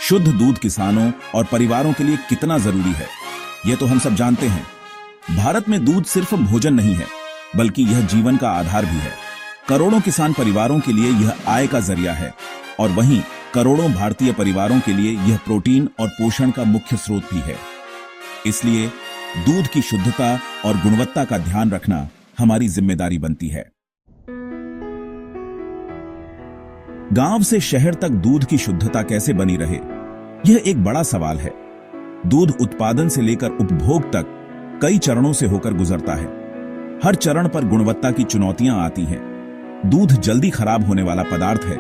शुद्ध दूध किसानों और परिवारों के लिए कितना जरूरी है, यह तो हम सब जानते हैं। भारत में दूध सिर्फ भोजन नहीं है, बल्कि यह जीवन का आधार भी है। करोड़ों किसान परिवारों के लिए यह आय का जरिया है और वहीं करोड़ों भारतीय परिवारों के लिए यह प्रोटीन और पोषण का मुख्य स्रोत भी है। इसलिए दूध की शुद्धता और गुणवत्ता का ध्यान रखना हमारी जिम्मेदारी बनती है। गांव से शहर तक दूध की शुद्धता कैसे बनी रहे, यह एक बड़ा सवाल है। दूध उत्पादन से लेकर उपभोग तक कई चरणों से होकर गुजरता है। हर चरण पर गुणवत्ता की चुनौतियां आती हैं। दूध जल्दी खराब होने वाला पदार्थ है,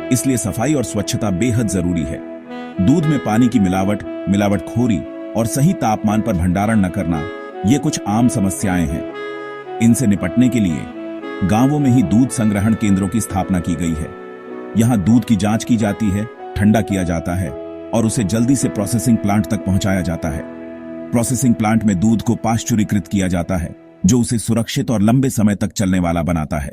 इसलिए सफाई और स्वच्छता बेहद जरूरी है। दूध में पानी की मिलावटखोरी और सही तापमान पर भंडारण न करना, ये कुछ आम समस्याएं हैं। इनसे निपटने के लिए गांवों में ही दूध संग्रहण केंद्रों की स्थापना की गई है। यहां दूध की जांच की जाती है, ठंडा किया जाता है और उसे जल्दी से प्रोसेसिंग प्लांट तक पहुंचाया जाता है। प्रोसेसिंग प्लांट में दूध को पाश्चुरीकृत किया जाता है, जो उसे सुरक्षित और लंबे समय तक चलने वाला बनाता है।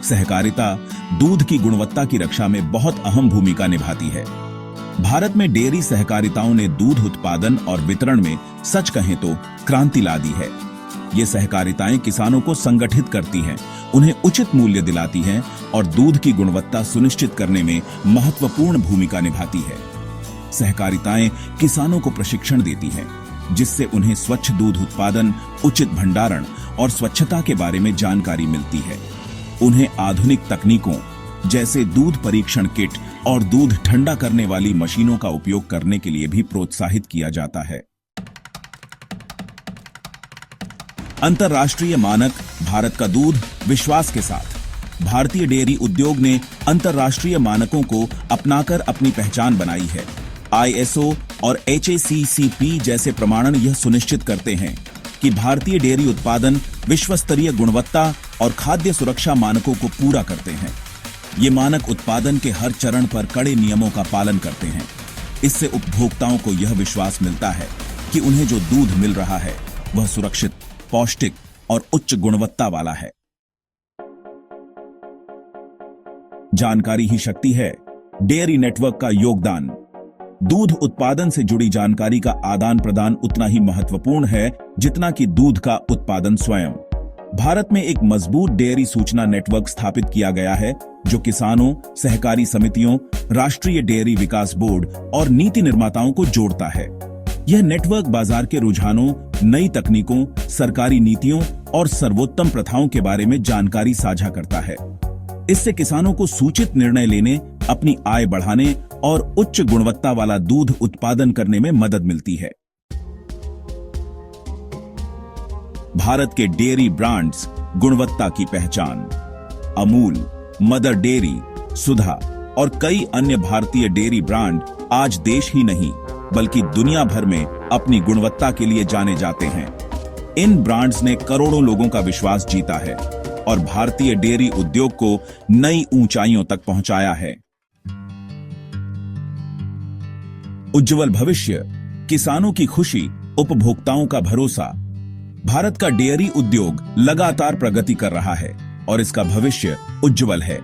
सहकारिता दूध की गुणवत्ता की रक्षा में बहुत अहम भूमिका निभाती है। भारत में डेयरी सहकारिताओं ने दूध उत्पादन और वितरण में सच कहें तो क्रांति ला दी है। ये सहकारिताएं किसानों को संगठित करती हैं, उन्हें उचित मूल्य दिलाती हैं और दूध की गुणवत्ता सुनिश्चित करने में महत्वपूर्ण भूमिका निभाती है। सहकारिताएं किसानों को प्रशिक्षण देती हैं, जिससे उन्हें स्वच्छ दूध उत्पादन, उचित भंडारण और स्वच्छता के बारे में जानकारी मिलती है। उन्हें आधुनिक तकनीकों जैसे दूध परीक्षण किट और दूध ठंडा करने वाली मशीनों का उपयोग करने के लिए भी प्रोत्साहित किया जाता है। अंतर्राष्ट्रीय मानक भारत का दूध विश्वास के साथ भारतीय डेयरी उद्योग ने अंतर्राष्ट्रीय मानकों को अपनाकर अपनी पहचान बनाई है। ISO और HACCP जैसे प्रमाणन यह सुनिश्चित करते हैं कि भारतीय डेयरी उत्पादन विश्व स्तरीय गुणवत्ता और खाद्य सुरक्षा मानकों को पूरा करते हैं। ये मानक उत्पादन के हर चरण पर कड़े नियमों का पालन करते हैं। इससे उपभोक्ताओं को यह विश्वास मिलता है कि उन्हें जो दूध मिल रहा है वह सुरक्षित, पौष्टिक और उच्च गुणवत्ता वाला है। जानकारी ही शक्ति है। डेयरी नेटवर्क का योगदान। दूध उत्पादन से जुड़ी जानकारी का आदान प्रदान उतना ही महत्वपूर्ण है जितना कि दूध का उत्पादन स्वयं। भारत में एक मजबूत डेयरी सूचना नेटवर्क स्थापित किया गया है, जो किसानों, सहकारी समितियों, राष्ट्रीय डेयरी विकास बोर्ड और नीति निर्माताओं को जोड़ता है। यह नेटवर्क बाजार के रुझानों, नई तकनीकों, सरकारी नीतियों और सर्वोत्तम प्रथाओं के बारे में जानकारी साझा करता है। इससे किसानों को सूचित निर्णय लेने, अपनी आय बढ़ाने और उच्च गुणवत्ता वाला दूध उत्पादन करने में मदद मिलती है। भारत के डेयरी ब्रांड्स गुणवत्ता की पहचान। अमूल, मदर डेयरी, सुधा और कई अन्य भारतीय डेयरी ब्रांड आज देश ही नहीं बल्कि दुनिया भर में अपनी गुणवत्ता के लिए जाने जाते हैं। इन ब्रांड्स ने करोड़ों लोगों का विश्वास जीता है और भारतीय डेयरी उद्योग को नई ऊंचाइयों तक पहुंचाया है। उज्जवल भविष्य, किसानों की खुशी, उपभोक्ताओं का भरोसा। भारत का डेयरी उद्योग लगातार प्रगति कर रहा है और इसका भविष्य उज्जवल है।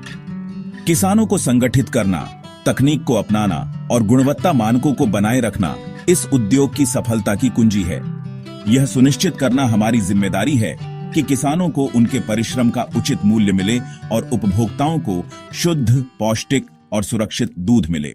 किसानों को संगठित करना, तकनीक को अपनाना और गुणवत्ता मानकों को बनाए रखना इस उद्योग की सफलता की कुंजी है। यह सुनिश्चित करना हमारी जिम्मेदारी है कि किसानों को उनके परिश्रम का उचित मूल्य मिले और उपभोक्ताओं को शुद्ध, पौष्टिक और सुरक्षित दूध मिले।